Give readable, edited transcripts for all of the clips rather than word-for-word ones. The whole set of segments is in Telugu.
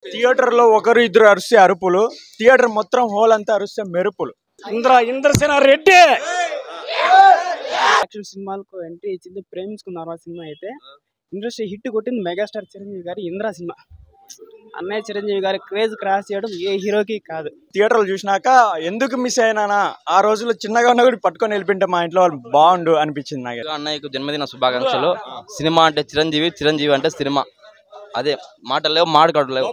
థియేటర్ లో ఒకరు ఇద్దరు అరిస్తే అరుపులు, థియేటర్ మొత్తం హోల్ అంతా అరిస్తే మెరుపులు. ఇంద్రసేన రెడ్డి యాక్షన్ సినిమాలకు ఎంట్రీ ఇచ్చింది ప్రేమించుకున్నారు. ఆ సినిమా అయితే ఇండస్ట్రీ హిట్ కొట్టింది మెగాస్టార్ చిరంజీవి గారి ఇంద్ర సినిమా. అన్నయ్య చిరంజీవి గారి క్రేజ్ క్రాస్ చేయడం ఏ హీరోకి కాదు. థియేటర్లు చూసినాక ఎందుకు మిస్ అయినానా, ఆ రోజుల్లో చిన్నగా ఉన్న కూడా పట్టుకొని వెళ్ళిపోయింటే మా ఇంట్లో వాళ్ళు బాగుండు అనిపించింది నాకు. అన్నయ్యకు జన్మదిన శుభాకాంక్షలు. సినిమా అంటే చిరంజీవి, చిరంజీవి అంటే సినిమా. అదే మాటలు లేవు, మాటలు లేవు.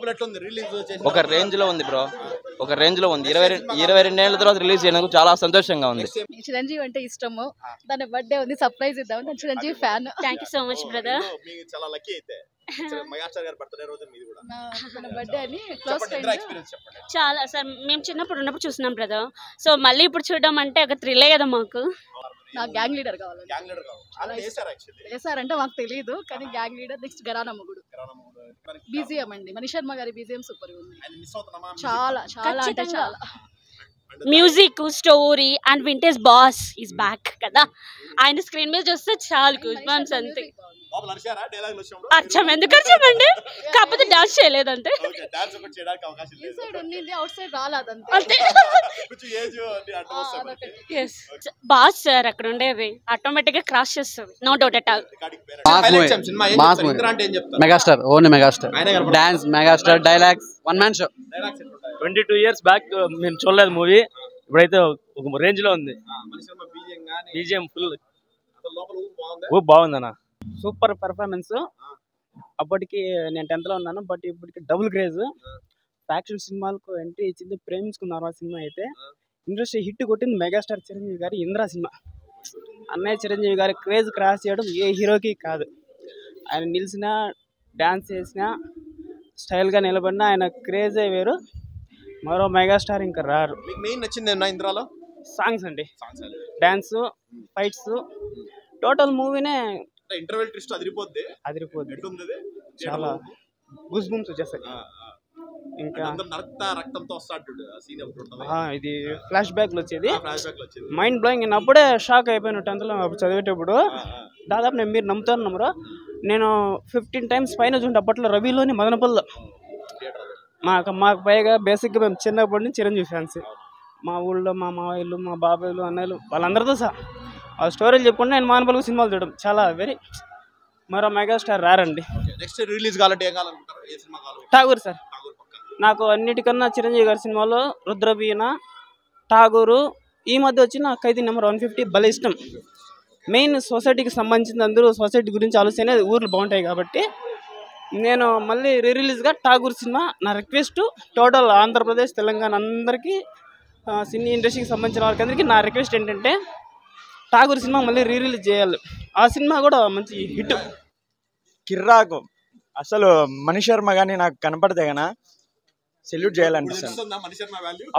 ఒక రేంజ్ లో ఉంది బ్రో, ఒక రేంజ్ లో ఉంది. 22 ఏళ్ల తర్వాత రిలీజ్ చేయడానికి చాలా సంతోషంగా ఉంది. చిరంజీవి అంటే ఇష్టము, దాని బర్త్డే ఉంది, సర్ప్రైజ్ ఇద్దాం. నేను Chiranjeevi fan. Thank you so much brother. చాలా లక్కీ అయితే చాలా సార్, మేము చిన్నప్పుడు ఉన్నప్పుడు చూసినాం బ్రదర్. సో మళ్ళీ ఇప్పుడు చూడడం అంటే ఒక థ్రిల్లే కదా మాకు. నాకు గ్యాంగ్ లీడర్ కావాలి. వేసారంటే మాకు తెలియదు, కానీ గ్యాంగ్ లీడర్ నెక్స్ట్ గరానమ్మగుడు. బీజిఎం అండి, మనీష్ శర్మ గారి బీజిఎం సూపర్ ఉంది. చాలా చాలా అంటే చాలా. Music, story and vintage boss is back కదా. ఆయన స్క్రీన్ మీద చూస్తే చాలు గూస్ బంప్స్ అంతే. అచ్చం ఎందుకు వచ్చామండి, కాకపోతే డాన్స్ చేయలేదంటే. బాస్ సార్ అక్కడ ఉండేది ఆటోమేటిక్ గా క్రాస్ చేస్తుంది, no doubt at all. Megastar, only megastar. Dance megastar, dialogues one man show. 22 years back మేము చూడలేదు మూవీ, ఇప్పుడైతే ఒక రేంజ్ లో ఉంది. బీజిఎం ఫుల్ బాగుందన్న, సూపర్ పర్ఫార్మెన్స్. అప్పటికి నేను 10th లో ఉన్నాను, బట్ ఇప్పటికి డబుల్ క్రేజ్. యాక్షన్ సినిమాలకు ఎంట్రీ ఇచ్చింది ప్రేమించుకున్నారు. ఆ సినిమా అయితే ఇండస్ట్రీ హిట్ కొట్టింది మెగాస్టార్ చిరంజీవి గారి ఇంద్ర సినిమా. అన్నయ్య చిరంజీవి గారి క్రేజ్ క్రాస్ చేయడం ఏ హీరోకి కాదు. ఆయన నిలిచినా, డ్యాన్స్ చేసినా, స్టైల్గా నిలబడినా ఆయన క్రేజే వేరు. మరో మెగాస్టార్ ఇంకా రారు. మెయిన్ నచ్చింది ఇంద్రాలో సాంగ్స్ అండి, డాన్స్, ఫైట్స్, టోటల్ మూవీనే ఇంటర్వెల్ ట్విస్ట్ అదిరిపోద్ది. చాలా గూస్ బంప్స్ వచ్చేస్తాయి. ఇంకా రక్తంతో వస్తాడు సీన్ ఒకటి, ఇది ఫ్లాష్ బ్యాక్ లో వచ్చేది, మైండ్ బ్లోయింగ్. నేను అప్పుడే షాక్ అయిపోయాను 10th లో చదివేటప్పుడు. దాదాపు నేను, మీరు నమ్ముతారు నమ్మరు, నేను 15 times పైన చూడండి. అప్పట్లో రవిలోని మదనపల్లిలో మాకు పైగా బేసిక్గా మేము చిన్నప్పటి నుంచి చిరంజీవి ఫ్యాన్స్. మా ఊళ్ళో మా మావయ్యలు, మా బాబాయ్లు, అన్నయ్యలు వాళ్ళందరితో సహా ఆ స్టోరీలు చెప్పుకుంటే నేను మానపల్లి సినిమాలు చూడడం చాలా మరో మెగాస్టార్ రారండి. నెక్స్ట్ రిలీజ్ కావాలంటే ఏం కావాలనుకుంటారు? ఏ సినిమా కావాలి? ఠాగూర్ సార్. నాకు అన్నిటికన్నా చిరంజీవి గారి సినిమాలో రుద్రవీణ, ఠాగూరు, ఈ మధ్య వచ్చిన ఖైదీ నెంబర్ 150 భలే ఇష్టం. మెయిన్ సొసైటీకి సంబంధించిన, అందరూ సొసైటీ గురించి ఆలోచన, ఊర్లు బాగుంటాయి కాబట్టి నేను మళ్ళీ రిలీజ్గా ఠాగూర్ సినిమా నా రిక్వెస్ట్. టోటల్ ఆంధ్రప్రదేశ్, తెలంగాణ అందరికీ, సినీ ఇండస్ట్రీకి సంబంధించిన వాళ్ళకి అందరికీ నా రిక్వెస్ట్ ఏంటంటే ఠాగూర్ సినిమా మళ్ళీ రిలీజ్ చేయాలి. ఆ సినిమా కూడా మంచి హిట్. కిర్రాకు అసలు మనీష్ శర్మ కానీ నాకు కనపడితే కన్నా సెల్యూట్ చేయాలనిపిస్తుంది.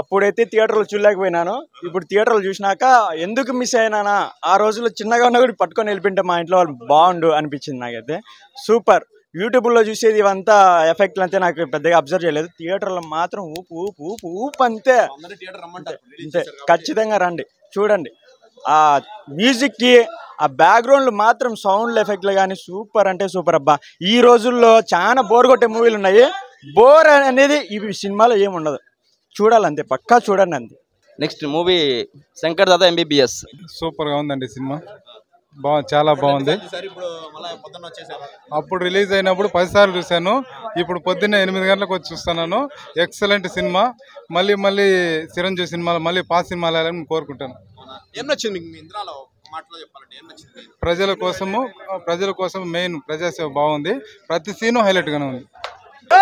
అప్పుడైతే థియేటర్లు చూడలేకపోయినాను, ఇప్పుడు థియేటర్లు చూసినాక ఎందుకు మిస్ అయినానా, ఆ రోజుల్లో చిన్నగా ఉన్న కూడా పట్టుకొని వెళ్ళిపోయింటే మా ఇంట్లో వాళ్ళు బాగుండు అనిపించింది నాకైతే. సూపర్. యూట్యూబ్లో చూసేది ఇవంతా ఎఫెక్ట్లు అంతే నాకు పెద్దగా అబ్జర్వ్ చేయలేదు. థియేటర్లో మాత్రం ఊపు ఊపు ఊపు ఊపు అంతే. అంతే, ఖచ్చితంగా రండి చూడండి. ఆ మ్యూజిక్కి, ఆ బ్యాక్గ్రౌండ్లు మాత్రం సౌండ్లు ఎఫెక్ట్లు కానీ సూపర్ అంటే సూపర్. అబ్బా, ఈ రోజుల్లో చాలా బోర్ కొట్టే మూవీలు ఉన్నాయి, బోర్ అనేది ఈ సినిమాలో ఏముండదు. చూడాలంతే, పక్కా చూడండి అంతే. Next movie Shankar Dada MBBS. సూపర్గా ఉందండి సినిమా, చాలా బాగుంది. అప్పుడు రిలీజ్ అయినప్పుడు 10 సార్లు చూశాను, ఇప్పుడు పొద్దున్నే 8 గంటలకు వచ్చి చూస్తున్నాను. Excellent cinema. మళ్ళీ మళ్ళీ చిరంజీవి సినిమాలు, మళ్ళీ పాత సినిమాలు వేయాలని కోరుకుంటాను. ప్రజల కోసం మెయిన్ ప్రజాసేవ బాగుంది. ప్రతి సీను హైలైట్ గానే ఉంది.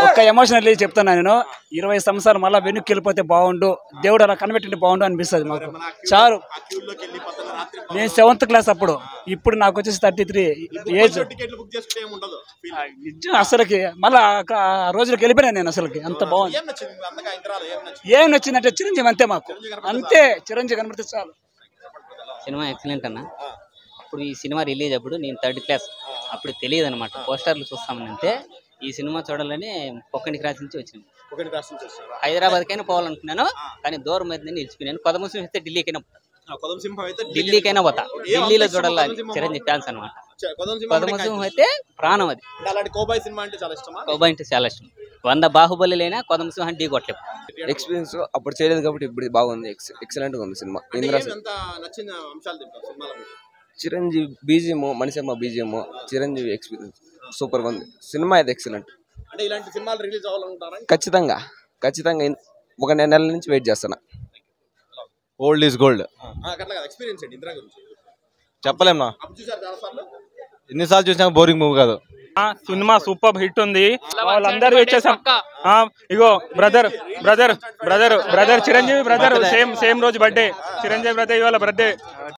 ఒక్క ఎమోషనల్ చెప్తాను నేను, 20 సంవత్సరాలు మళ్ళీ వెనక్కి వెళ్ళిపోతే బాగుండు, దేవుడు అలా కనిపెట్టింటే బాగుండు అనిపిస్తుంది మాకు. చాలు, నేను 7th క్లాస్ అప్పుడు, ఇప్పుడు నాకు వచ్చేసి 33 ఏజ్. అసలుకి మళ్ళీ రోజులకు వెళ్ళిపోయాను నేను. అసలుకి అంత బాగుంది. ఏం నచ్చిందంటే చిరంజీవి అంతే, మాకు అంతే. చిరంజీవి కనబడితే చాలు. సినిమా ఎక్సలెంట్ అన్న. అప్పుడు ఈ సినిమా రిలీజ్ అప్పుడు నేను 3rd క్లాస్, అప్పుడు తెలియదు అనమాట. పోస్టర్లు చూస్తామనంటే ఈ సినిమా చూడాలని పొక్కని క్రాస్ నుంచి వచ్చినాం. హైదరాబాద్కైనా పోవాలనుకున్నాను, కానీ దూరం అయితే నిలిచిపోయాను. కొత్త ముస్లిం అయితే ఢిల్లీకైనా పోతా, ఢిల్లీలో చూడాలి చిరంజీవి ఫ్యాన్స్ అనమాట. కొదమ సింహం అయితే ప్రాణం అది. అలాంటి కోబాయ్ సినిమా అంటే చాలా ఇష్టమా? కోబాయ్ అంటే చాలా ఇష్టం. 100 బాహుబలి అయినా కొదమ సింహం ఢీ కొట్టలేము. ఎక్స్పీరియన్స్ అప్పుడు చేయలేదు కాబట్టి ఇప్పుడు బాగుంది. ఎక్సలెంట్ గా ఉంది సినిమా. నచ్చిన అంశాలు చెప్తారు సినిమాలో? Chiranjeevi BGM, Mani Sharma BGM, Chiranjeevi experience super గా ఉంది. సినిమా అయితే ఎక్సలెంట్. అంటే ఇలాంటి సినిమాలు రిలీజ్ అవ్వాలనుకుంటారా? ఖచ్చితంగా ఒక నెల నుంచి వెయిట్ చేస్తున్నా. Old is gold. ఎక్స్పీరియన్స్ ఏంటి ఇందిరా గురించి? చెప్పలేమన్నా, చూసారు చాలా సార్లు, ఎన్నిసార్లు చూసినా బోరింగ్ మూవీ కాదు. సినిమా సూపర్ హిట్ ఉంది. వాళ్ళందరూ వచ్చేసాం. ఇగో బ్రదర్ చిరంజీవి బ్రదర్ సేమ్ రోజు బర్త్డే. చిరంజీవి బ్రదర్ ఇవాళ బర్త్డే.